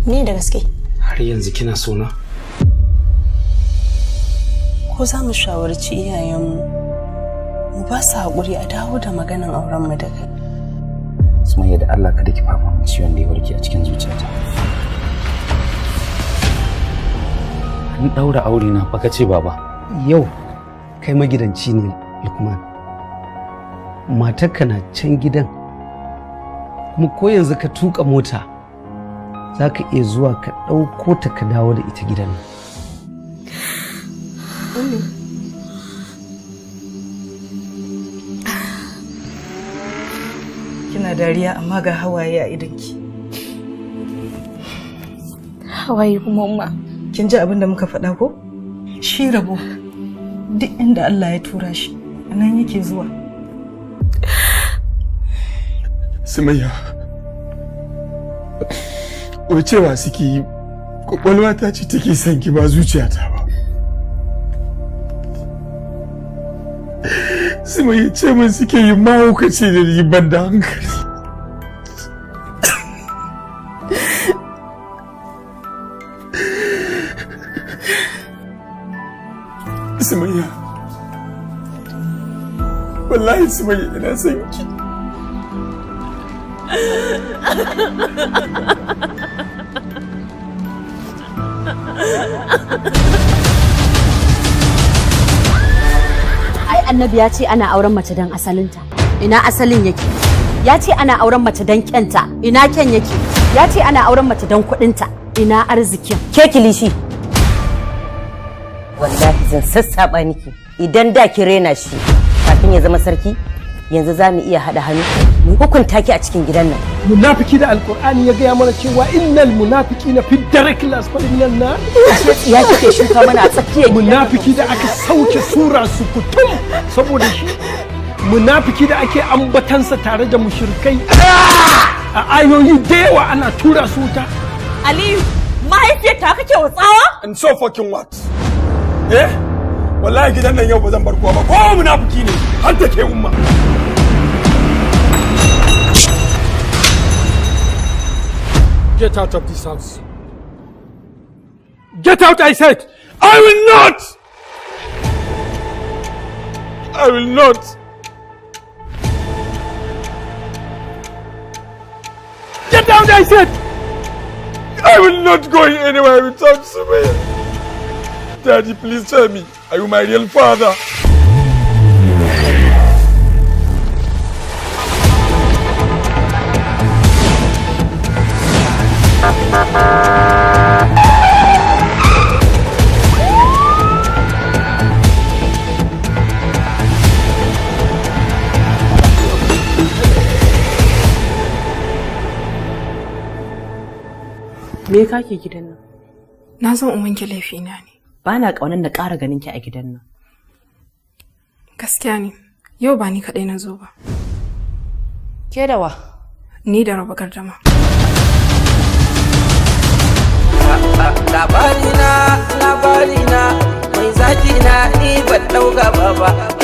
Ni da gaske. Har yanzu kina so na? Ko za mu shawarci iyayenmu mu ba su haƙuri a dawo da maganan aurenmu da kai. Sumayya da Allah kada ki fama min ciwon da ya warke a cikin zuciyata. An ɗaura aure na fa kace baba. Yau kai magidanci ne Lukman. Matarka na can gidan. Kuma ko yanzu ka tuka mota za ka iya zuwa ka ɗauko ta ka dawo da ita gidan. Kina dariya amma ga hawaye a idanki. Hawaye kuma umma. Kin ji abin da muka faɗa ko? Shi rabo duk inda Allah ya tura shi anan yake zuwa. Sumayya, wacewa suke yi kwakwalwa ta ce take son ki ba zuciyata ba. Sumayya ce min suke yi mahaukaci da riban da hankali. Sumayya, wallahi Sumayya ina son ki. Ai annabi ya ce ana auren mace don asalinta. Ina asalin yake? Ya ce ana auren mace don kyanta. Ina kyan yake? Ya ce ana auren mace don kuɗinta. Ina arzikin? Ke kilishi. Wallahi zan sassaɓa niki. Idan da ki rena shi kafin ya zama sarki, yanzu za mu iya haɗa hannu mu hukunta ki a cikin gidan nan. Munafiki da Alƙur'ani ya gaya mana cewa innal munafiqina fi darakil asfali minan nar. Ya kike shuka mana a tsakiyar munafiki da aka sauke sura su kutum saboda shi. Munafiki da ake ambatansa tare da mushrikai a ayoyi da yawa ana tura su ta. Aliyu, mahaifiyarta kake wa tsawa? And so fucking what? Wallahi gidan nan yau ba zan bar kowa ba. Ko munafiki ne har da ke umma. Get out of this house. Get out, I said. I will not. I will not. Get out, I said. I will not go anywhere without Sumayya. Daddy, please tell me, are you my real father? Me kake gidan nan? Na san in wanke laifina ne. Ba na ƙaunar na ƙara ganin ki a gidan nan. Gaskiya ne. Yau ba ni kaɗai na zo ba. Ke da wa? Ni da raba gardama. Labarina, mai zaki na ni ban ɗauka ba.